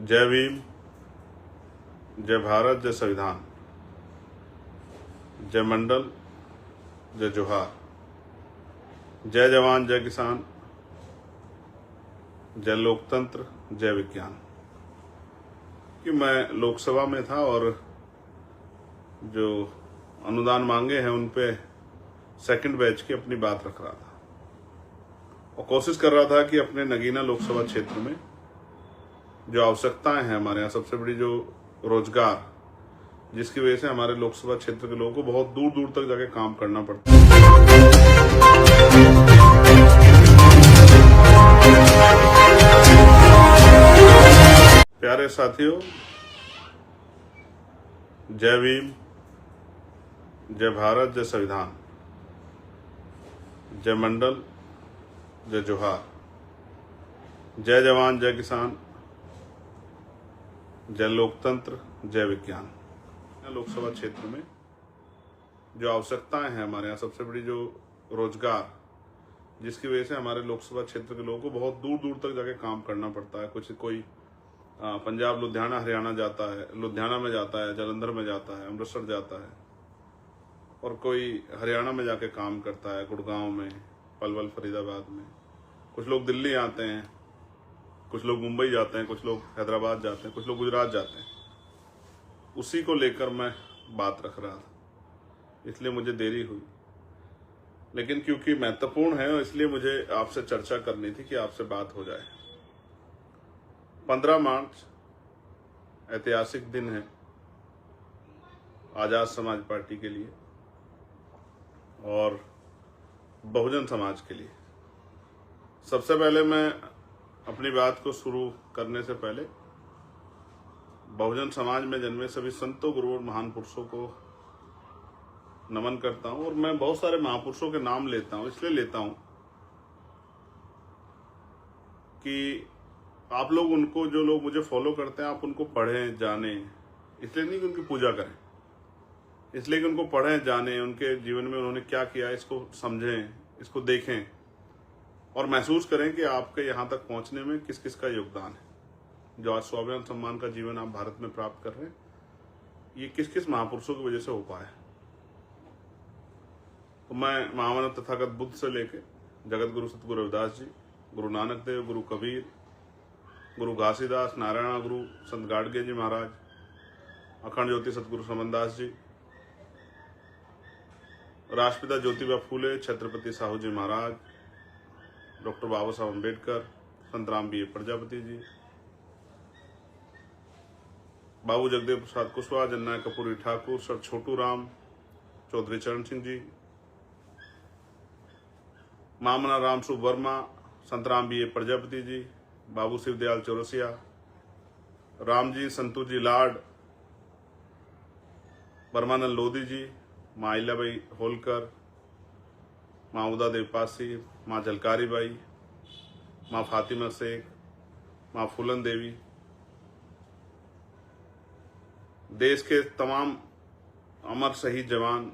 जय भीम, जय भारत, जय संविधान, जय मंडल, जय जोहार, जय जवान, जय किसान, जय लोकतंत्र, जय विज्ञान। कि मैं लोकसभा में था और जो अनुदान मांगे हैं उन पे सेकंड बैच की अपनी बात रख रहा था और कोशिश कर रहा था कि अपने नगीना लोकसभा क्षेत्र में जो आवश्यकताएं हैं हमारे यहाँ, सबसे बड़ी जो रोजगार, जिसकी वजह से हमारे लोकसभा क्षेत्र के लोगों को बहुत दूर दूर तक जाके काम करना पड़ता है। प्यारे साथियों, जय भीम, जय भारत, जय संविधान, जय मंडल, जय जोहार, जय जवान, जय किसान, जय लोकतंत्र, जय विज्ञान। लोकसभा क्षेत्र में जो आवश्यकताएं हैं हमारे यहाँ, सबसे बड़ी जो रोजगार, जिसकी वजह से हमारे लोकसभा क्षेत्र के लोगों को बहुत दूर दूर तक जाके काम करना पड़ता है। कोई पंजाब, लुधियाना, हरियाणा जाता है, लुधियाना में जाता है, जालंधर में जाता है, अमृतसर जाता है, और कोई हरियाणा में जाके काम करता है, गुड़गांव में, पलवल, फरीदाबाद में। कुछ लोग दिल्ली आते हैं, कुछ लोग मुंबई जाते हैं, कुछ लोग हैदराबाद जाते हैं, कुछ लोग गुजरात जाते हैं। उसी को लेकर मैं बात रख रहा था, इसलिए मुझे देरी हुई, लेकिन क्योंकि महत्वपूर्ण है इसलिए मुझे आपसे चर्चा करनी थी कि आपसे बात हो जाए। 15 मार्च ऐतिहासिक दिन है आजाद समाज पार्टी के लिए और बहुजन समाज के लिए। सबसे पहले मैं अपनी बात को शुरू करने से पहले बहुजन समाज में जन्मे सभी संतों, गुरुओं और महान पुरुषों को नमन करता हूं। और मैं बहुत सारे महापुरुषों के नाम लेता हूं, इसलिए लेता हूं कि आप लोग उनको, जो लोग मुझे फॉलो करते हैं, आप उनको पढ़ें, जानें। इसलिए नहीं कि उनकी पूजा करें, इसलिए कि उनको पढ़ें, जानें, उनके जीवन में उन्होंने क्या किया इसको समझें, इसको देखें और महसूस करें कि आपके यहाँ तक पहुंचने में किस किस का योगदान है। जो आज स्वाभिमान सम्मान का जीवन आप भारत में प्राप्त कर रहे हैं, ये किस किस महापुरुषों की वजह से हो पाया है। तो मैं महामानव तथागत बुद्ध से लेके जगत गुरु सतगुरु रविदास जी, गुरु नानक देव, गुरु कबीर, गुरु घासीदास, नारायण गुरु, संत गाडगे जी महाराज, अखंड ज्योति सतगुरु समनदास जी, राष्ट्रपिता ज्योतिबा फूले, छत्रपति साहू जी महाराज, डॉक्टर बाबा साहब अम्बेडकर, संत राम बी प्रजापति जी, बाबू जगदेव प्रसाद कुशवाहा, जननायक कपूरी ठाकुर, सर छोटू राम, चौधरी चरण सिंह जी, मामना राम सुब वर्मा, संत राम बी प्रजापति जी, बाबू शिवदयाल चौरसिया, राम जी, संतू जी लाड, परमानंद लोधी जी, माँ अहिल्याबाई होलकर, माँ उदा देव पासी, माँ झलकारी बाई, माँ फातिमा शेख, माँ फूलन देवी, देश के तमाम अमर शहीद जवान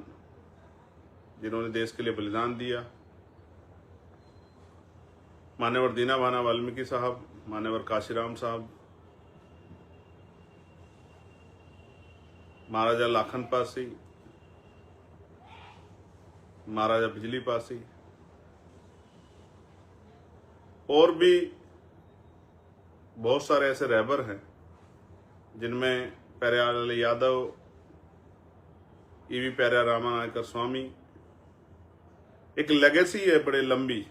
जिन्होंने देश के लिए बलिदान दिया, मान्यवर दीना भाना वाल्मीकि साहब, मान्यवर काशीराम साहब, महाराजा लाखन पासी, महाराजा बिजली पासी, और भी बहुत सारे ऐसे रहबर हैं जिनमें प्यारेलाल यादव, ईवी प्यारा रामा नायकर स्वामी। एक लेगेसी है बड़े लंबी।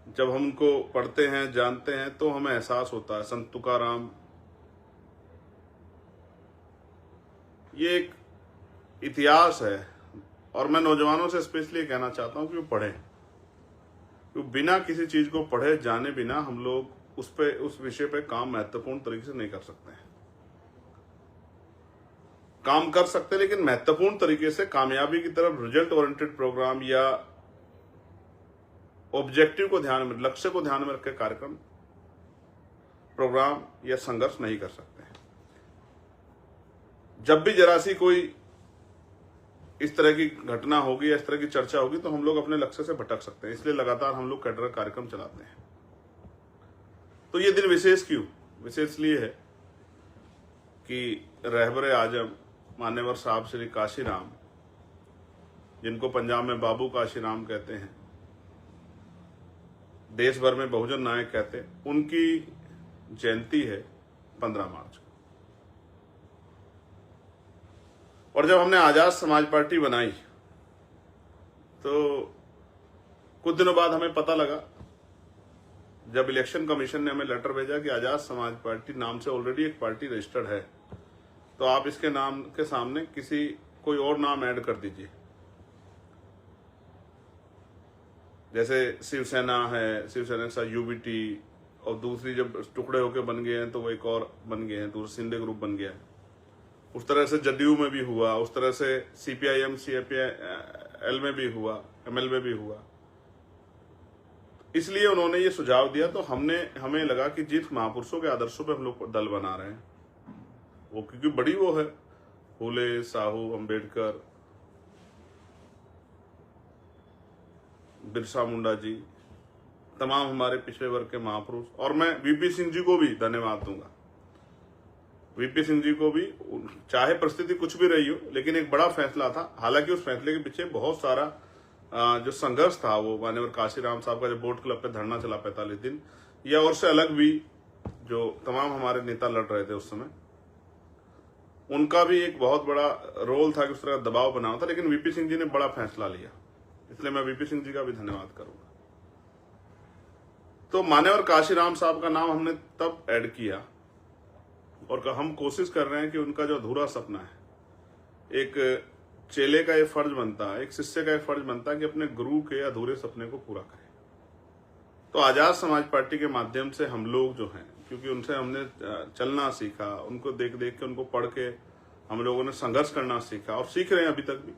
जब हम उनको पढ़ते हैं, जानते हैं, तो हमें एहसास होता है। संत तुकाराम, ये एक इतिहास है और मैं नौजवानों से स्पेशली कहना चाहता हूं कि वो पढ़ें, क्योंकि बिना किसी चीज को पढ़े, जाने बिना हम लोग उस विषय पे काम महत्वपूर्ण तरीके से नहीं कर सकते हैं। काम कर सकते हैं लेकिन महत्वपूर्ण तरीके से कामयाबी की तरफ रिजल्ट ओरिएंटेड प्रोग्राम या ऑब्जेक्टिव को ध्यान में, लक्ष्य को ध्यान में रख के कार्यक्रम, प्रोग्राम या संघर्ष नहीं कर सकते हैं। जब भी जरा सी कोई इस तरह की घटना होगी या इस तरह की चर्चा होगी तो हम लोग अपने लक्ष्य से भटक सकते हैं। इसलिए लगातार हम लोग कैडर कार्यक्रम चलाते हैं। तो ये दिन विशेष क्यों? विशेष इसलिए है कि रहबरे आजम मान्यवर साहब श्री काशीराम, जिनको पंजाब में बाबू काशीराम कहते हैं, देश भर में बहुजन नायक कहते हैं, उनकी जयंती है 15 मार्च को। और जब हमने आजाद समाज पार्टी बनाई तो कुछ दिनों बाद हमें पता लगा, जब इलेक्शन कमीशन ने हमें लेटर भेजा कि आजाद समाज पार्टी नाम से ऑलरेडी एक पार्टी रजिस्टर्ड है, तो आप इसके नाम के सामने कोई और नाम ऐड कर दीजिए। जैसे शिवसेना है, शिवसेना के साथ यूबीटी, और दूसरी जब टुकड़े होकर बन गए हैं तो वो एक और बन गए हैं, दूसरा शिंदे ग्रुप बन गया है। उस तरह से जदयू में भी हुआ, उस तरह से सीपीआईएम सीपीआईएल में भी हुआ, एमएल में भी हुआ। इसलिए उन्होंने ये सुझाव दिया, तो हमें लगा कि जिस महापुरुषों के आदर्शों पे हम लोग दल बना रहे हैं, वो क्योंकि बड़ी वो है, फूले, साहू, अंबेडकर, बिरसा मुंडा जी, तमाम हमारे पिछड़े वर्ग के महापुरुष। और मैं वीपी सिंह जी को भी धन्यवाद दूंगा। वीपी सिंह जी को भी, चाहे परिस्थिति कुछ भी रही हो, लेकिन एक बड़ा फैसला था। हालांकि उस फैसले के पीछे बहुत सारा जो संघर्ष था, वो मान्यवर काशीराम साहब का जो बोट क्लब पे धरना चला 45 दिन, या और से अलग भी जो तमाम हमारे नेता लड़ रहे थे उस समय, उनका भी एक बहुत बड़ा रोल था कि उस तरह का दबाव बना था। लेकिन वीपी सिंह जी ने बड़ा फैसला लिया, इसलिए मैं वीपी सिंह जी का भी धन्यवाद करूंगा। तो मान्यवर काशीराम साहब का नाम हमने तब ऐड किया, और हम कोशिश कर रहे हैं कि उनका जो अधूरा सपना है, एक चेले का ये फर्ज बनता है, एक शिष्य का ये फर्ज बनता है कि अपने गुरु के अधूरे सपने को पूरा करे। तो आजाद समाज पार्टी के माध्यम से हम लोग जो हैं, क्योंकि उनसे हमने चलना सीखा, उनको देख देख के, उनको पढ़ के हम लोगों ने संघर्ष करना सीखा, और सीख रहे हैं अभी तक भी।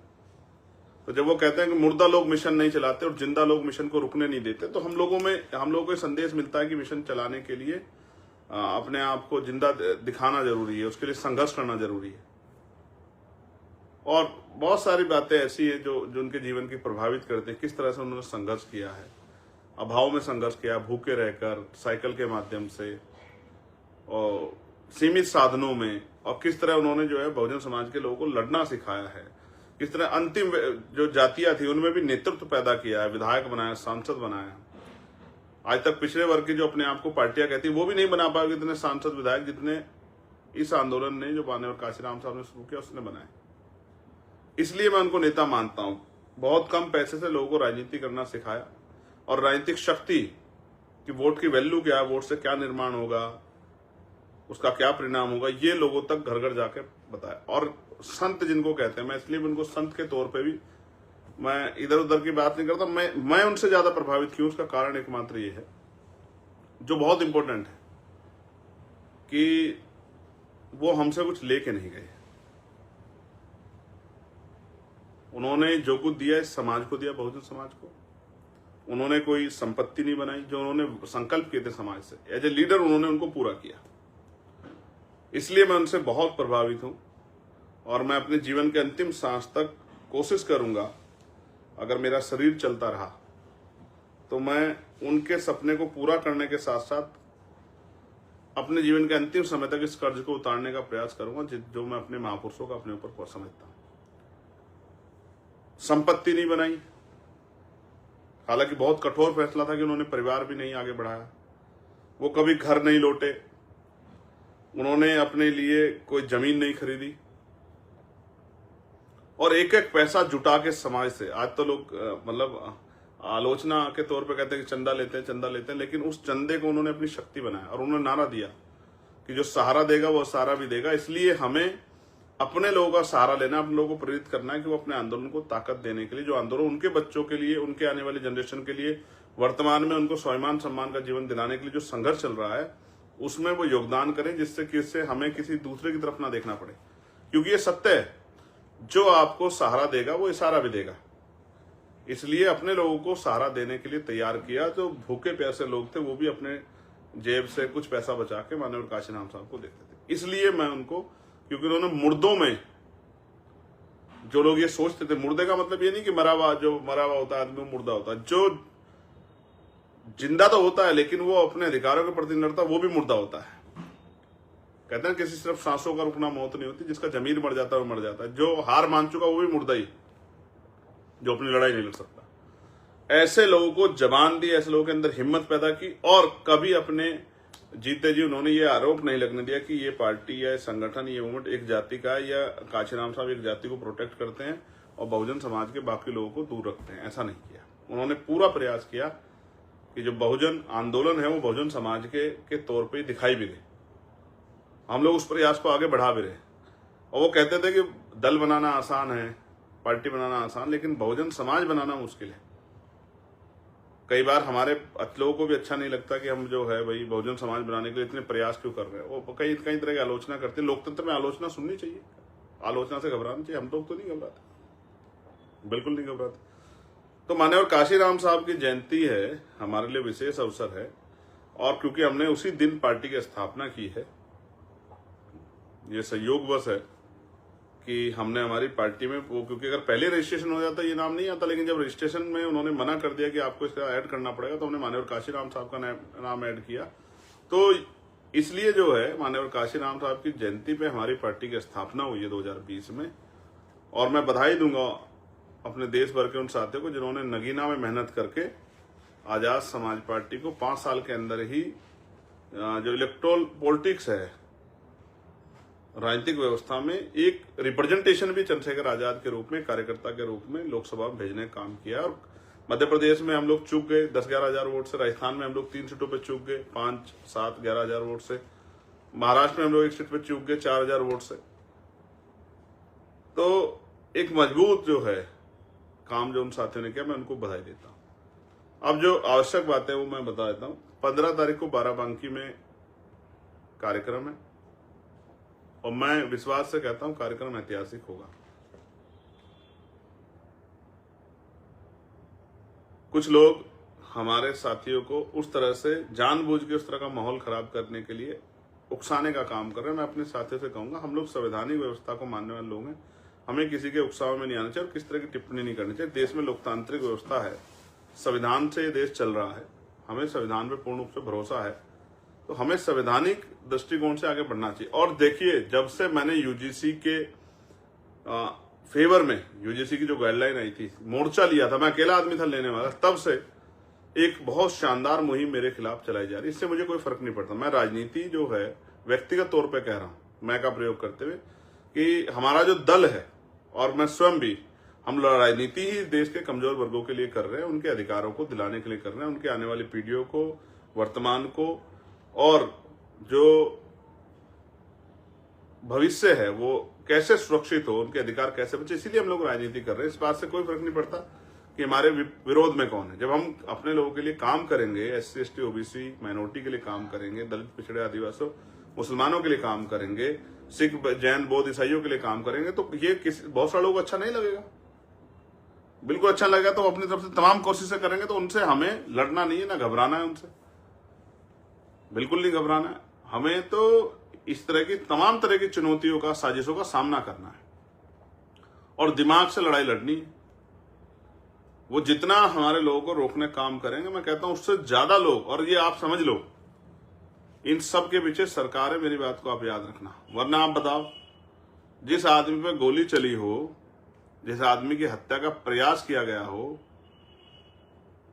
तो जब वो कहते हैं कि मुर्दा लोग मिशन नहीं चलाते और जिंदा लोग मिशन को रुकने नहीं देते, तो हम लोगों को संदेश मिलता है कि मिशन चलाने के लिए अपने आप को जिंदा दिखाना जरूरी है, उसके लिए संघर्ष करना जरूरी है। और बहुत सारी बातें ऐसी है जो उनके जीवन की प्रभावित करते हैं, किस तरह से उन्होंने संघर्ष किया है, अभाव में संघर्ष किया, भूखे रहकर, साइकिल के माध्यम से, और सीमित साधनों में, और किस तरह उन्होंने जो है बहुजन समाज के लोगों को लड़ना सिखाया है, किस तरह अंतिम जो जातियां थी उनमें भी नेतृत्व पैदा किया है, विधायक बनाया, सांसद बनाया। आज तक पिछड़े वर्ग की जो अपने आप को पार्टियां कहती है, वो भी नहीं बना पाएगी इतने सांसद विधायक जितने इस आंदोलन ने, जो मान्यवर काशीराम साहब ने शुरू किया, उसने बनाए। इसलिए मैं उनको नेता मानता हूं। बहुत कम पैसे से लोगों को राजनीति करना सिखाया, और राजनीतिक शक्ति कि वोट की वैल्यू क्या है, वोट से क्या निर्माण होगा, उसका क्या परिणाम होगा, ये लोगों तक घर घर जाके बताया। और संत जिनको कहते हैं, मैं इसलिए उनको संत के तौर पे भी, मैं इधर उधर की बात नहीं करता, मैं उनसे ज्यादा प्रभावित क्यों, उसका कारण एकमात्र ये है, जो बहुत इंपॉर्टेंट है, कि वो हमसे कुछ लेके नहीं गए। उन्होंने जो कुछ दिया इस समाज को दिया, बहुजन समाज को। उन्होंने कोई संपत्ति नहीं बनाई, जो उन्होंने संकल्प किए थे समाज से, एज ए लीडर उन्होंने उनको पूरा किया। इसलिए मैं उनसे बहुत प्रभावित हूं, और मैं अपने जीवन के अंतिम सांस तक कोशिश करूंगा, अगर मेरा शरीर चलता रहा तो मैं उनके सपने को पूरा करने के साथ साथ अपने जीवन के अंतिम समय तक इस कर्ज को उतारने का प्रयास करूंगा, जो मैं अपने महापुरुषों का अपने ऊपर समझता हूं। संपत्ति नहीं बनाई, हालांकि बहुत कठोर फैसला था कि उन्होंने परिवार भी नहीं आगे बढ़ाया, वो कभी घर नहीं लौटे, उन्होंने अपने लिए कोई जमीन नहीं खरीदी, और एक एक पैसा जुटा के समाज से, आज तो लोग मतलब आलोचना के तौर पे कहते हैं कि चंदा लेते हैं, लेकिन उस चंदे को उन्होंने अपनी शक्ति बनाया, और उन्होंने नारा दिया कि जो सहारा देगा वो सहारा भी देगा। इसलिए हमें अपने लोगों का सहारा लेना, अपने लोगों को प्रेरित करना है कि वो अपने आंदोलन को ताकत देने के लिए, जो आंदोलन उनके बच्चों के लिए, उनके आने वाली जनरेशन के लिए, वर्तमान में उनको स्वाभिमान सम्मान का जीवन दिलाने के लिए जो संघर्ष चल रहा है, उसमें वो योगदान करें, जिससे हमें किसी दूसरे की तरफ ना देखना पड़े। क्योंकि ये सत्य है, जो आपको सहारा देगा वो इशारा भी देगा। इसलिए अपने लोगों को सहारा देने के लिए तैयार किया। जो भूखे प्यासे लोग थे वो भी अपने जेब से कुछ पैसा बचा के मान्यवर काशीराम साहब को देते थे। इसलिए मैं उनको, क्योंकि उन्होंने मुर्दों में, जो लोग ये सोचते थे, मुर्दे का मतलब ये नहीं कि मरा हुआ होता है आदमी मुर्दा होता है, जो जिंदा तो होता है लेकिन वो अपने अधिकारों के प्रति लड़ता, वो भी मुर्दा होता है। कहते हैं किसी सिर्फ सांसों का रुकना मौत नहीं होती, जिसका जमीर मर जाता है वो मर जाता है। जो हार मान चुका वो भी मुर्दा ही, जो अपनी लड़ाई नहीं लड़ सकता। ऐसे लोगों को जबान दी, ऐसे लोगों के अंदर हिम्मत पैदा की, और कभी अपने जीते जी उन्होंने ये आरोप नहीं लगने दिया कि ये पार्टी या संगठन, ये मूवमेंट एक जाति का है, या काशीराम साहब एक जाति को प्रोटेक्ट करते हैं और बहुजन समाज के बाकी लोगों को दूर रखते हैं। ऐसा नहीं किया। उन्होंने पूरा प्रयास किया कि जो बहुजन आंदोलन है वो बहुजन समाज के तौर पे दिखाई भी दे। हम लोग उस प्रयास को आगे बढ़ा भी रहे। और वो कहते थे कि दल बनाना आसान है, पार्टी बनाना आसान, लेकिन बहुजन समाज बनाना मुश्किल है। कई बार हमारे लोगों को भी अच्छा नहीं लगता कि हम जो है भाई बहुजन समाज बनाने के लिए इतने प्रयास क्यों कर रहे हैं। वो कई तरह की आलोचना करते हैं। लोकतंत्र में आलोचना सुननी चाहिए, आलोचना से घबराना चाहिए। हम लोग तो नहीं घबराते, बिल्कुल नहीं घबराते। तो माननीय काशीराम साहब की जयंती है, हमारे लिए विशेष अवसर है, और क्योंकि हमने उसी दिन पार्टी की स्थापना की है, ये संयोगवश है कि हमने हमारी पार्टी में वो, क्योंकि अगर पहले रजिस्ट्रेशन हो जाता ये नाम नहीं आता, लेकिन जब रजिस्ट्रेशन में उन्होंने मना कर दिया कि आपको इसका ऐड करना पड़ेगा, तो हमने माननीय काशीराम साहब का नाम ऐड किया। तो इसलिए जो है माननीय काशीराम साहब की जयंती पे हमारी पार्टी की स्थापना हुई है 2020 में। और मैं बधाई दूंगा अपने देश भर के उन साथियों को जिन्होंने नगीना में मेहनत करके आजाद समाज पार्टी को 5 साल के अंदर ही जो इलेक्टोरल पॉलिटिक्स है, राजनीतिक व्यवस्था में एक रिप्रेजेंटेशन भी चंद्रशेखर आजाद के रूप में, कार्यकर्ता के रूप में लोकसभा में भेजने का काम किया। और मध्य प्रदेश में हम लोग चूक गए 10-11 हजार वोट से, राजस्थान में हम लोग 3 सीटों पे चूक गए 5-7-11 हजार वोट से, महाराष्ट्र में हम लोग 1 सीट पे चूक गए 4 हजार वोट से। तो एक मजबूत जो है काम जो उन साथियों ने किया, मैं उनको बधाई देता हूं। अब जो आवश्यक बात है वो मैं बता देता हूं। 15 तारीख को बाराबंकी में कार्यक्रम है, और मैं विश्वास से कहता हूं कार्यक्रम ऐतिहासिक होगा। कुछ लोग हमारे साथियों को उस तरह से जानबूझ के उस तरह का माहौल खराब करने के लिए उकसाने का काम कर रहे हैं। मैं अपने साथियों से कहूंगा, हम लोग संवैधानिक व्यवस्था को मानने वाले लोग हैं, हमें किसी के उकसाव में नहीं आना चाहिए और किस तरह की टिप्पणी नहीं करनी चाहिए। देश में लोकतांत्रिक व्यवस्था है, संविधान से ये देश चल रहा है, हमें संविधान पे पूर्ण रूप से भरोसा है, तो हमें संवैधानिक दृष्टिकोण से आगे बढ़ना चाहिए। और देखिए, जब से मैंने यूजीसी के फेवर में, यूजीसी की जो गाइडलाइन आई थी, मोर्चा लिया था, मैं अकेला आदमी था लेने वाला, तब से एक बहुत शानदार मुहिम मेरे खिलाफ चलाई जा रही है। इससे मुझे कोई फर्क नहीं पड़ता। मैं राजनीति जो है व्यक्तिगत तौर पे कह रहा हूं, मैं का प्रयोग करते हुए, कि हमारा जो दल है और मैं स्वयं भी, हम राजनीति ही देश के कमजोर वर्गों के लिए कर रहे हैं, उनके अधिकारों को दिलाने के लिए कर रहे हैं, उनके आने वाली पीढ़ियों को, वर्तमान को, और जो भविष्य है वो कैसे सुरक्षित हो, उनके अधिकार कैसे बचे, इसीलिए हम लोग राजनीति कर रहे हैं। इस बात से कोई फर्क नहीं पड़ता कि हमारे विरोध में कौन है। जब हम अपने लोगों के लिए काम करेंगे, SC ST OBC माइनॉरिटी के लिए काम करेंगे, दलित पिछड़े आदिवासियों मुसलमानों के लिए काम करेंगे, सिख जैन बौद्ध ईसाइयों के लिए काम करेंगे, तो ये बहुत सारे लोग अच्छा नहीं लगेगा। बिल्कुल अच्छा लगेगा तो अपनी तरफ से तमाम कोशिशें करेंगे। तो उनसे हमें लड़ना नहीं है, ना घबराना है, उनसे बिल्कुल नहीं घबराना है। हमें तो इस तरह की तमाम तरह की चुनौतियों का, साजिशों का सामना करना है और दिमाग से लड़ाई लड़नी है। वो जितना हमारे लोगों को रोकने का काम करेंगे, मैं कहता हूं उससे ज्यादा लोग, और ये आप समझ लो, इन सब के पीछे सरकार है। मेरी बात को आप याद रखना। वरना आप बताओ, जिस आदमी पे गोली चली हो, जिस आदमी की हत्या का प्रयास किया गया हो,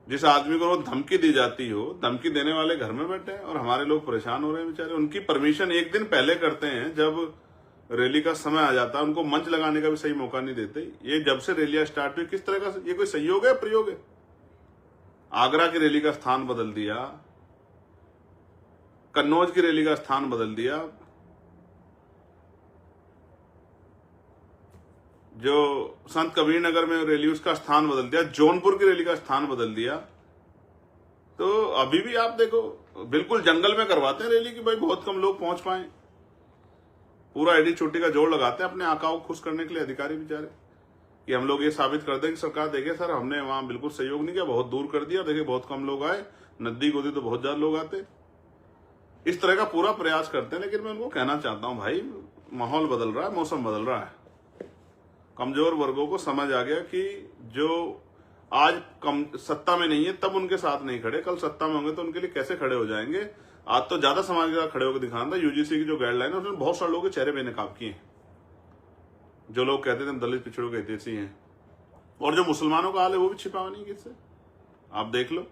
जिस आदमी को धमकी दी जाती हो, धमकी देने वाले घर में बैठे हैं और हमारे लोग परेशान हो रहे हैं बेचारे। उनकी परमिशन एक दिन पहले करते हैं, जब रैली का समय आ जाता है, उनको मंच लगाने का भी सही मौका नहीं देते। ये जब से रैलियां स्टार्ट हुई, किस तरह का ये कोई सहयोग है, प्रयोग है? आगरा की रैली का स्थान बदल दिया, कन्नौज की रैली का स्थान बदल दिया, जो संत कबीर नगर में रैली उसका स्थान बदल दिया, जौनपुर की रैली का स्थान बदल दिया। तो अभी भी आप देखो, बिल्कुल जंगल में करवाते हैं रैली की, भाई बहुत कम लोग पहुंच पाए। पूरा एडी चोटी का जोड़ लगाते हैं अपने आकाओं को खुश करने के लिए अधिकारी बेचारे, कि हम लोग ये साबित कर दें कि सरकार देखिए सर, हमने वहां बिल्कुल सहयोग नहीं किया, बहुत दूर कर दिया, देखिए बहुत कम लोग आए, नजदीक होती तो बहुत ज्यादा लोग आते। इस तरह का पूरा प्रयास करते हैं। लेकिन मैं उनको कहना चाहता हूं, भाई माहौल बदल रहा है, मौसम बदल रहा है, कमजोर वर्गों को समझ आ गया कि जो आज कम सत्ता में नहीं है तब उनके साथ नहीं खड़े, कल सत्ता में होंगे तो उनके लिए कैसे खड़े हो जाएंगे। आज तो ज्यादा समाज के साथ खड़े होकर दिखाना था। यूजीसी की जो गाइडलाइन है उसमें बहुत सारे लोगों के चेहरे बेनकाब किए हैं। जो लोग कहते थे दलित पिछड़ों के हितैषी हैं, और जो मुसलमानों का हाल है वो भी छिपावा नहीं किससे। आप देख लो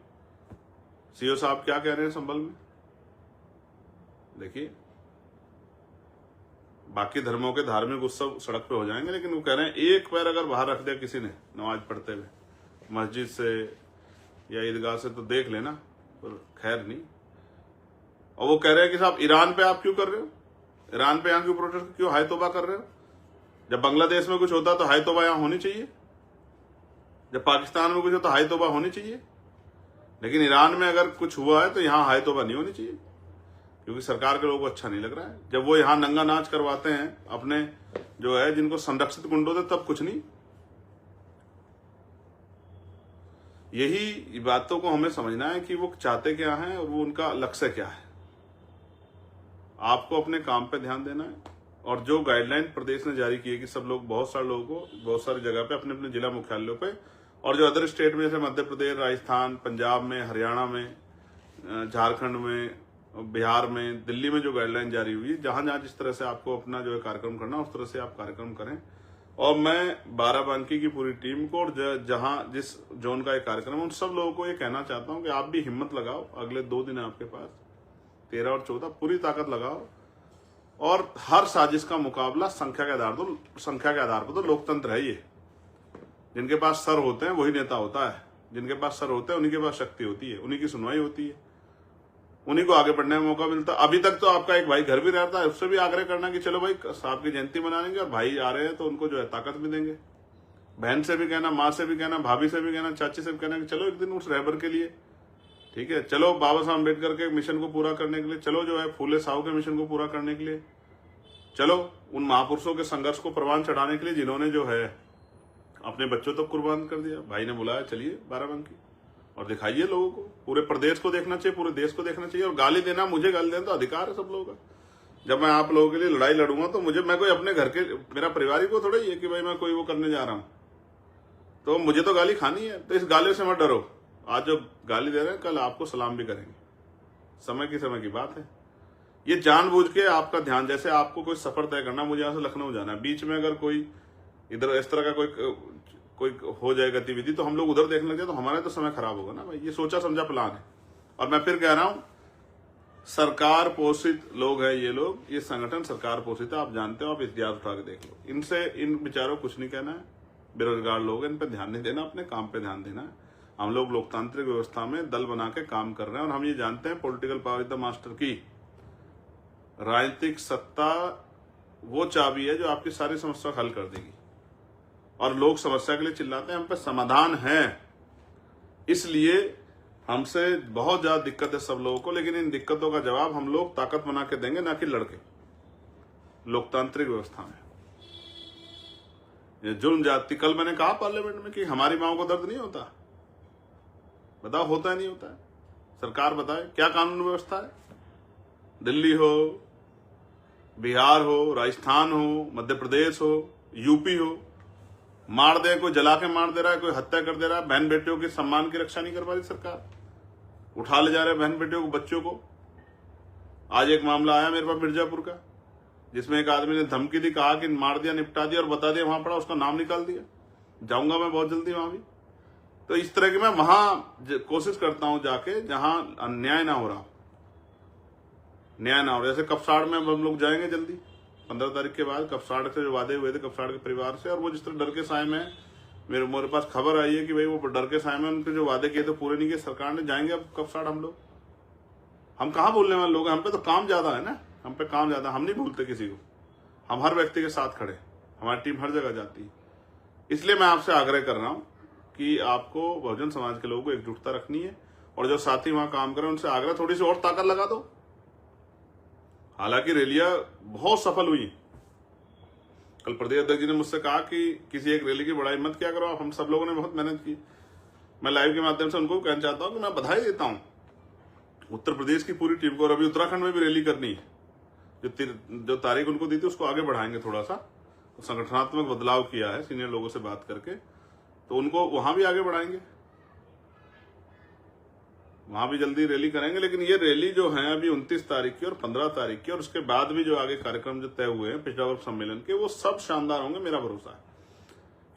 सीओ साहब क्या कह रहे हैं संभल में। देखिए बाकी धर्मों के धार्मिक उत्सव सड़क पे हो जाएंगे, लेकिन वो कह रहे हैं एक पैर अगर बाहर रख दिया किसी ने नमाज पढ़ते हुए मस्जिद से या ईदगाह से तो देख लेना, पर खैर नहीं। और वो कह रहे हैं कि साहब ईरान पे आप क्यों कर रहे हो, ईरान पे यहाँ क्यों प्रोटेस्ट, क्यों हाय तौबा कर रहे हो। जब बांग्लादेश में कुछ होता तो हाय तौबा यहाँ होनी चाहिए, जब पाकिस्तान में कुछ हो तो हाय तौबा होनी चाहिए, लेकिन ईरान में अगर कुछ हुआ है तो यहाँ हाय तौबा नहीं होनी चाहिए, क्योंकि सरकार के लोगों को अच्छा नहीं लग रहा है। जब वो यहाँ नंगा नाच करवाते हैं अपने जो है जिनको संरक्षित गुंडों थे तब कुछ नहीं। यही बातों को हमें समझना है कि वो चाहते क्या हैं और वो उनका लक्ष्य क्या है। आपको अपने काम पे ध्यान देना है, और जो गाइडलाइन प्रदेश ने जारी की है कि सब लोग, बहुत सारे लोगों को बहुत सारी जगह पे अपने अपने जिला मुख्यालयों पे, और जो अदर स्टेट में जैसे मध्य प्रदेश, राजस्थान, पंजाब में, हरियाणा में, झारखंड में, बिहार में, दिल्ली में जो गाइडलाइन जारी हुई है, जहां जहां जिस तरह से आपको अपना जो है कार्यक्रम करना उस तरह से आप कार्यक्रम करें। और मैं बाराबंकी की पूरी टीम को और जहां जिस जोन का एक कार्यक्रम है उन सब लोगों को ये कहना चाहता हूं कि आप भी हिम्मत लगाओ। अगले 2 दिन आपके पास 13 और 14 पूरी ताकत लगाओ, और हर साजिश का मुकाबला संख्या के आधार पर तो लोकतंत्र है ये। जिनके पास सर होते हैं वही नेता होता है, जिनके पास सर होते हैं उन्हीं के पास शक्ति होती है, उन्हीं की सुनवाई होती है, उन्हीं को आगे बढ़ने का मौका मिलता है। अभी तक तो आपका एक भाई घर भी रहता है, उससे भी आग्रह करना कि चलो भाई साहब की जयंती मनाएंगे और भाई आ रहे हैं तो उनको जो है ताकत भी देंगे। बहन से भी कहना, माँ से भी कहना, भाभी से भी कहना, चाची से भी कहना कि चलो एक दिन उस रहबर के लिए, ठीक है, चलो बाबा साहब अम्बेडकर के मिशन को पूरा करने के लिए, चलो जो है फूले साहू के मिशन को पूरा करने के लिए, चलो उन महापुरुषों के संघर्ष को प्रवान चढ़ाने के लिए जिन्होंने जो है अपने बच्चों तक कुर्बान कर दिया। भाई ने बुलाया, चलिए बाराबंकी और दिखाइए लोगों को। पूरे प्रदेश को देखना चाहिए, पूरे देश को देखना चाहिए। और गाली देना, मुझे गाली देना तो अधिकार है सब लोगों का। जब मैं आप लोगों के लिए लड़ाई लड़ूंगा तो मैं कोई अपने घर के, मेरा परिवार को थोड़ा ही है कि भाई मैं कोई वो करने जा रहा हूं, तो मुझे तो गाली खानी है। तो इस गाली से मत डरो। आज जो गाली दे रहे हैं कल आपको सलाम भी करेंगे। समय की बात है। ये जानबूझ के आपका ध्यान, जैसे आपको कोई सफर तय करना, मुझे यहाँ से लखनऊ जाना है, बीच में अगर कोई इधर इस तरह का कोई हो जाए गतिविधि तो हम लोग उधर देखने लग जाए तो हमारा तो समय खराब होगा ना भाई। ये सोचा समझा प्लान है। और मैं फिर कह रहा हूं, सरकार पोषित लोग हैं ये लोग, ये संगठन सरकार पोषित है, आप जानते हो। आप इतिहास उठा के देख लो। इनसे इन विचारों कुछ नहीं कहना है। बेरोजगार लोग हैं, इन पर ध्यान नहीं देना, अपने काम पे ध्यान देना है। हम लोग लोकतांत्रिक व्यवस्था में दल बना के काम कर रहे हैं, और हम ये जानते हैं political power is the master की। राजनीतिक सत्ता वो चाबी है जो आपकी सारी समस्या हल कर देगी। और लोग समस्या के लिए चिल्लाते हैं, हम पे समाधान है। इसलिए हमसे बहुत ज्यादा दिक्कत है सब लोगों को, लेकिन इन दिक्कतों का जवाब हम लोग ताकत बना के देंगे, ना कि लड़के। लोकतांत्रिक व्यवस्था में ये जुल्म जाति, कल मैंने कहा पार्लियामेंट में कि हमारी माओ को दर्द नहीं होता। बताओ, होता है नहीं होता है? सरकार बताए क्या कानून व्यवस्था है। दिल्ली हो, बिहार हो, राजस्थान हो, मध्य प्रदेश हो, यूपी हो, मार दे, कोई जला के मार दे रहा है, कोई हत्या कर दे रहा है, बहन बेटियों के सम्मान की रक्षा नहीं कर पा रही सरकार। उठा ले जा रहे बहन बेटियों को, बच्चों को। आज एक मामला आया मेरे पास मिर्जापुर का, जिसमें एक आदमी ने धमकी दी, कहा कि मार दिया, निपटा दिया, और बता दिया वहां पड़ा, उसका नाम निकाल दिया। जाऊंगा मैं बहुत जल्दी वहां भी। तो इस तरह की मैं वहां कोशिश करता हूं जाके जहां अन्याय ना हो रहा, न्याय ना हो रहा। जैसे कपसाड़ में हम लोग जाएंगे जल्दी, 15 तारीख के बाद। कपसाड़ से जो वादे हुए थे कपसाड़ के परिवार से, और वो जिस तरह डर के साए में, मेरे पास खबर आई है कि भाई वो डर के साए में उनके जो वादे किए थे पूरे नहीं किए सरकार ने। जाएंगे अब कपसाड़ हम लोग। हम कहाँ बोलने वाले लोग हैं, हम पे तो काम ज्यादा है ना, हम पे काम ज्यादा। हम नहीं भूलते किसी को, हम हर व्यक्ति के साथ खड़े, हमारी टीम हर जगह जाती है। इसलिए मैं आपसे आग्रह कर रहा हूं कि आपको बहुजन समाज के लोगों को एकजुटता रखनी है, और जो साथी वहां काम करें उनसे आग्रह, थोड़ी सी और ताकत लगा दो। हालांकि रैलियां बहुत सफल हुई। कल प्रदेश अध्यक्ष जी ने मुझसे कहा कि किसी एक रैली की बड़ाई मत क्या करो आप, हम सब लोगों ने बहुत मेहनत की। मैं लाइव के माध्यम से उनको कहना चाहता हूं कि मैं बधाई देता हूं उत्तर प्रदेश की पूरी टीम को। और अभी उत्तराखंड में भी रैली करनी है, जो तारीख उनको दी थी उसको आगे बढ़ाएंगे थोड़ा सा। संगठनात्मक बदलाव किया है सीनियर लोगों से बात करके, तो उनको वहां भी आगे बढ़ाएंगे, वहां भी जल्दी रैली करेंगे। लेकिन ये रैली जो है अभी 29 तारीख की और 15 तारीख की और उसके बाद भी जो आगे कार्यक्रम जो तय हुए हैं पिछड़ा वर्ग सम्मेलन के, वो सब शानदार होंगे, मेरा भरोसा है।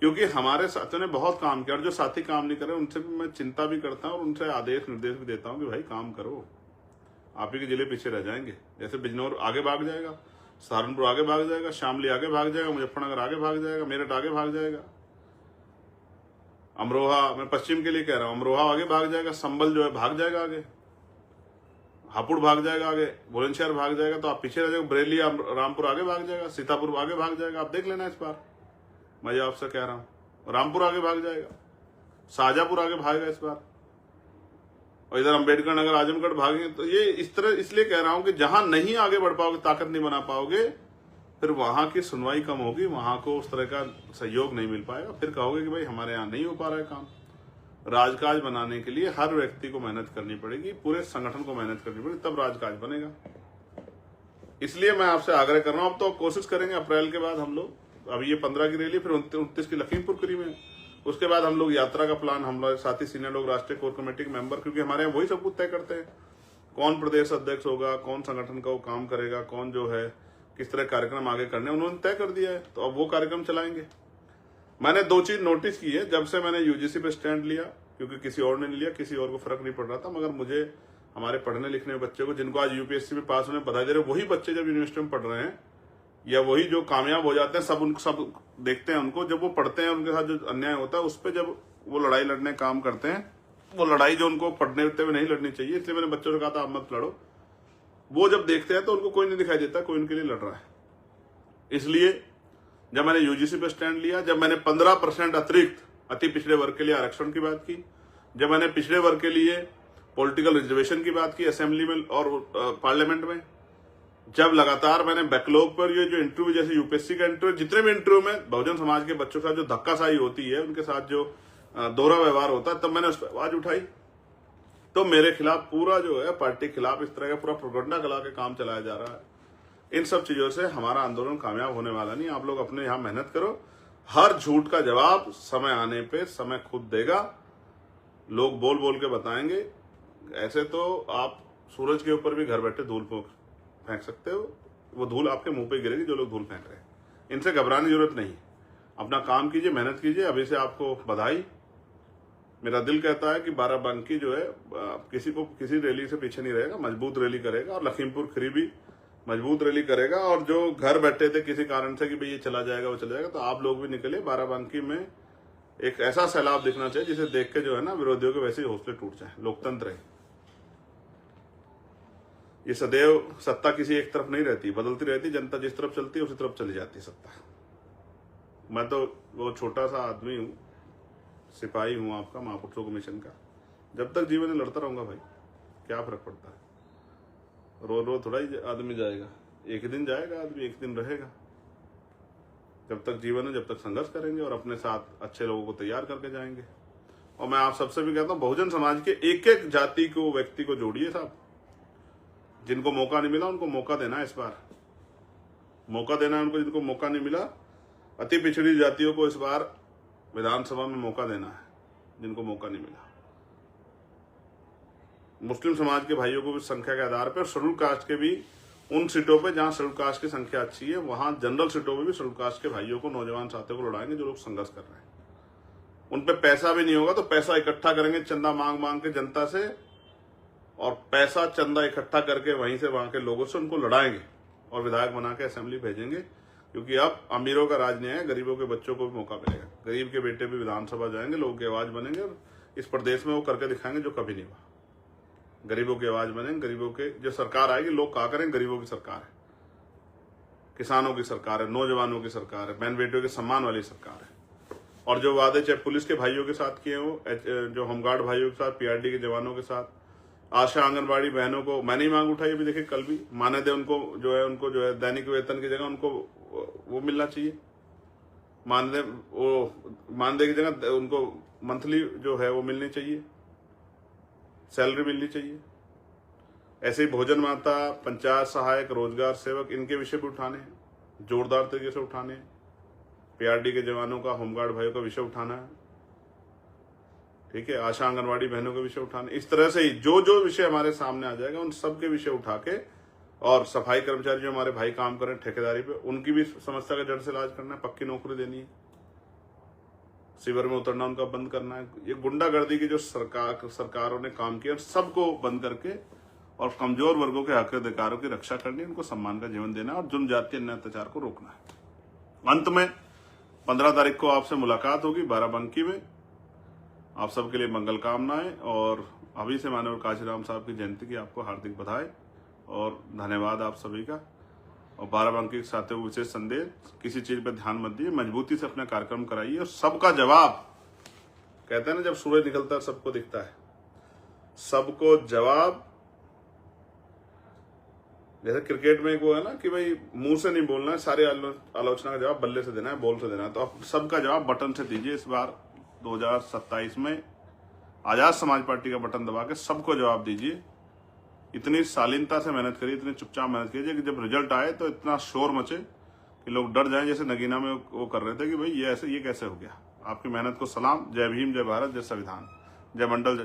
क्योंकि हमारे साथियों ने बहुत काम किया और जो साथी काम नहीं कर रहे उनसे भी मैं चिंता भी करता हूं और उनसे आदेश निर्देश भी देता हूं कि भाई काम करो, आप ही के जिले पीछे रह जाएंगे। जैसे बिजनौर आगे भाग जाएगा, सहारनपुर आगे भाग जाएगा, शामली आगे भाग जाएगा, मुजफ्फरनगर आगे भाग जाएगा, मेरठ आगे भाग जाएगा, अमरोहा, मैं पश्चिम के लिए कह रहा हूं, अमरोहा आगे भाग जाएगा, संभल जो है भाग जाएगा आगे, हापुड़ भाग जाएगा आगे, बुलंदशहर भाग जाएगा, तो आप पीछे रह जाएगा। बरेली रामपुर आगे भाग जाएगा, सीतापुर आगे भाग जाएगा, आप देख लेना इस बार, मैं जो आपसे कह रहा हूं। रामपुर आगे भाग जाएगा, शाहजहांपुर आगे भागेगा इस बार, और इधर अंबेडकर नगर आजमगढ़ भागेंगे। तो ये इस तरह इसलिए कह रहा हूं कि जहां नहीं आगे बढ़ पाओगे, ताकत नहीं बना पाओगे, फिर वहां की सुनवाई कम होगी, वहां को उस तरह का सहयोग नहीं मिल पाएगा। फिर कहोगे कि भाई हमारे यहाँ नहीं हो पा रहा है काम। राजकाज बनाने के लिए हर व्यक्ति को मेहनत करनी पड़ेगी, पूरे संगठन को मेहनत करनी पड़ेगी, तब राजकाज बनेगा। इसलिए मैं आपसे आग्रह कर रहा हूं, अब तो कोशिश करेंगे अप्रैल के बाद हम लोग, अभी ये 15 की रैली, फिर 29 की लखीमपुर खीरी में, उसके बाद हम लोग यात्रा का प्लान, हम लोग साथी सीनियर लोग, राष्ट्रीय कोर कमेटी के मेंबर, क्योंकि हमारे यहाँ वही सब कुछ तय करते हैं, कौन प्रदेश अध्यक्ष होगा, कौन संगठन का वो काम करेगा, कौन जो है किस तरह कार्यक्रम आगे करने, उन्होंने तय कर दिया है, तो अब वो कार्यक्रम चलाएंगे। मैंने 2 चीज नोटिस की है जब से मैंने यूजीसी पे स्टैंड लिया, क्योंकि किसी और ने नहीं लिया, किसी और को फर्क नहीं पड़ रहा था, मगर मुझे हमारे पढ़ने लिखने बच्चे को, जिनको आज यूपीएससी में पास होने बधाई दे रहे, वही बच्चे जब यूनिवर्सिटी में पढ़ रहे हैं या वही जो कामयाब हो जाते हैं, सब देखते हैं उनको, जब वो पढ़ते हैं उनके साथ जो अन्याय होता है उस पर जब वो लड़ाई लड़ने काम करते हैं, वो लड़ाई जो उनको पढ़ने हुए नहीं लड़नी चाहिए, इसलिए मैंने बच्चों से कहा था आप मत लड़ो, वो जब देखते हैं तो उनको कोई नहीं दिखाई देता कोई उनके लिए लड़ रहा है। इसलिए जब मैंने यूजीसी पे स्टैंड लिया, जब मैंने 15% अतिरिक्त अति पिछड़े वर्ग के लिए आरक्षण की बात की, जब मैंने पिछड़े वर्ग के लिए पॉलिटिकल रिजर्वेशन की बात की असेंबली में और पार्लियामेंट में, जब लगातार मैंने बैकलॉग पर ये जो इंटरव्यू, जैसे यूपीएससी का इंटरव्यू, जितने भी इंटरव्यू में बहुजन समाज के बच्चों के साथ जो धक्काशाही होती है, उनके साथ जो दोहरा व्यवहार होता है, तब मैंने उस पर आवाज उठाई। तो मेरे खिलाफ पूरा जो है पार्टी के खिलाफ इस तरह का पूरा प्रोपेगेंडा कला के काम चलाया जा रहा है। इन सब चीजों से हमारा आंदोलन कामयाब होने वाला नहीं। आप लोग अपने यहाँ मेहनत करो, हर झूठ का जवाब समय आने पे समय खुद देगा, लोग बोल बोल के बताएंगे। ऐसे तो आप सूरज के ऊपर भी घर बैठे धूल फेंक सकते हो, वो धूल आपके मुंह पे गिरेगी जो लोग धूल फेंक रहे हैं। इनसे घबराने की जरूरत नहीं, अपना काम कीजिए, मेहनत कीजिए। अभी से आपको बधाई। मेरा दिल कहता है कि बाराबंकी जो है किसी रैली से पीछे नहीं रहेगा, मजबूत रैली करेगा, और लखीमपुर खीरी भी मजबूत रैली करेगा। और जो घर बैठे थे किसी कारण से कि भाई ये चला जाएगा वो चला जाएगा, तो आप लोग भी निकले। बाराबंकी में एक ऐसा सैलाब दिखना चाहिए जिसे देख के जो है ना विरोधियों के वैसे ही हौसले टूट जाए। लोकतंत्र है, ये सदैव सत्ता किसी एक तरफ नहीं रहती, बदलती रहती। जनता जिस तरफ चलती है उसी तरफ चली जाती है सत्ता। मैं तो वो छोटा सा आदमी हूँ, सिपाही हूँ आपका, महापुरुषों कमीशन का। जब तक जीवन में लड़ता रहूंगा भाई, क्या फर्क पड़ता है। रोज रोज थोड़ा ही आदमी जाएगा, एक दिन जाएगा आदमी, एक दिन रहेगा। जब तक जीवन है, जब तक संघर्ष करेंगे और अपने साथ अच्छे लोगों को तैयार करके जाएंगे। और मैं आप सबसे भी कहता हूँ, बहुजन समाज के एक एक जाति को, व्यक्ति को जोड़िए साहब। जिनको मौका नहीं मिला उनको मौका देना है, इस बार मौका देना है उनको, जिनको मौका नहीं मिला। अति पिछड़ी जातियों को इस बार विधानसभा में मौका देना है, जिनको मौका नहीं मिला। मुस्लिम समाज के भाइयों को भी संख्या के आधार पर, शेड्यूल कास्ट के भी उन सीटों पे जहां शेड्यूल कास्ट की संख्या अच्छी है, वहां जनरल सीटों पे भी शेड्यूल कास्ट के भाइयों को, नौजवान साथियों को लड़ाएंगे जो लोग संघर्ष कर रहे हैं। उन पे पैसा भी नहीं होगा तो पैसा इकट्ठा करेंगे चंदा मांग मांग के जनता से, और पैसा चंदा इकट्ठा करके वहीं से वहां के लोगों से उनको लड़ाएंगे और विधायक बना के असेंबली भेजेंगे। क्योंकि अब अमीरों का राज नहीं है, गरीबों के बच्चों को भी मौका मिलेगा। गरीब के बेटे भी विधानसभा जाएंगे, लोगों की आवाज बनेंगे, और इस प्रदेश में वो करके दिखाएंगे जो कभी नहीं हुआ। गरीबों की आवाज बनेंगे, गरीबों के जो सरकार आएगी, लोग कहा करेंगे गरीबों की सरकार है, किसानों की सरकार है, नौजवानों की सरकार है, बहन बेटियों के सम्मान वाली सरकार है। और जो वादे चाहे पुलिस के भाइयों के साथ किए हो, जो होमगार्ड भाइयों के साथ, पीआरडी के जवानों के साथ, आशा आंगनबाड़ी बहनों को मैंने ही मांग उठाई। अभी देखिए कल भी मानदेय उनको जो है दैनिक वेतन की जगह उनको वो मिलना चाहिए। मानदेय की जगह उनको मंथली जो है वो मिलनी चाहिए, सैलरी मिलनी चाहिए। ऐसे ही भोजन माता, पंचायत सहायक, रोजगार सेवक, इनके विषय भी उठाने हैं, जोरदार तरीके से उठाने हैं। पीआरडी के जवानों का, होमगार्ड भाइयों का विषय उठाना है। ठीक है, आशा आंगनवाड़ी बहनों के विषय उठाने, इस तरह से ही जो जो विषय हमारे सामने आ जाएगा उन सब के विषय उठा के, और सफाई कर्मचारी जो हमारे भाई काम करें ठेकेदारी पे, उनकी भी समस्या का जड़ से इलाज करना है, पक्की नौकरी देनी है, शिविर में उतरना उनका बंद करना है। ये गुंडागर्दी की जो सरकारों ने काम किया सबको बंद करके और कमजोर वर्गों के हक अधिकारों की रक्षा करनी है, उनको सम्मान का जीवन देना है और जनजातीय अन्याय अत्याचार को रोकना है। अंत में 15 तारीख को आपसे मुलाकात होगी बाराबंकी में। आप सबके लिए मंगल कामनाएं, और अभी से माननीय काशीराम साहब की जयंती की आपको हार्दिक बधाई और धन्यवाद आप सभी का। और बाराबंकी के साथ विशेष संदेश, किसी चीज पर ध्यान मत दिए, मजबूती से अपना कार्यक्रम कराइए और सबका जवाब, कहते हैं ना जब सूरज निकलता है सबको दिखता है, सबको जवाब, जैसे क्रिकेट में एक वो है ना कि भाई मुंह से नहीं बोलना है, सारे आलोचना का जवाब बल्ले से देना है, बॉल से देना है। तो आप सबका जवाब बटन से दीजिए। इस बार 2027 में आजाद समाज पार्टी का बटन दबा के सबको जवाब दीजिए। इतनी शालीनता से मेहनत करिए, इतनी चुपचाप मेहनत कीजिए कि जब रिजल्ट आए तो इतना शोर मचे कि लोग डर जाएं, जैसे नगीना में वो कर रहे थे कि भाई ये कैसे हो गया। आपकी मेहनत को सलाम। जय भीम, जय भारत, जय संविधान, जय मंडल, जय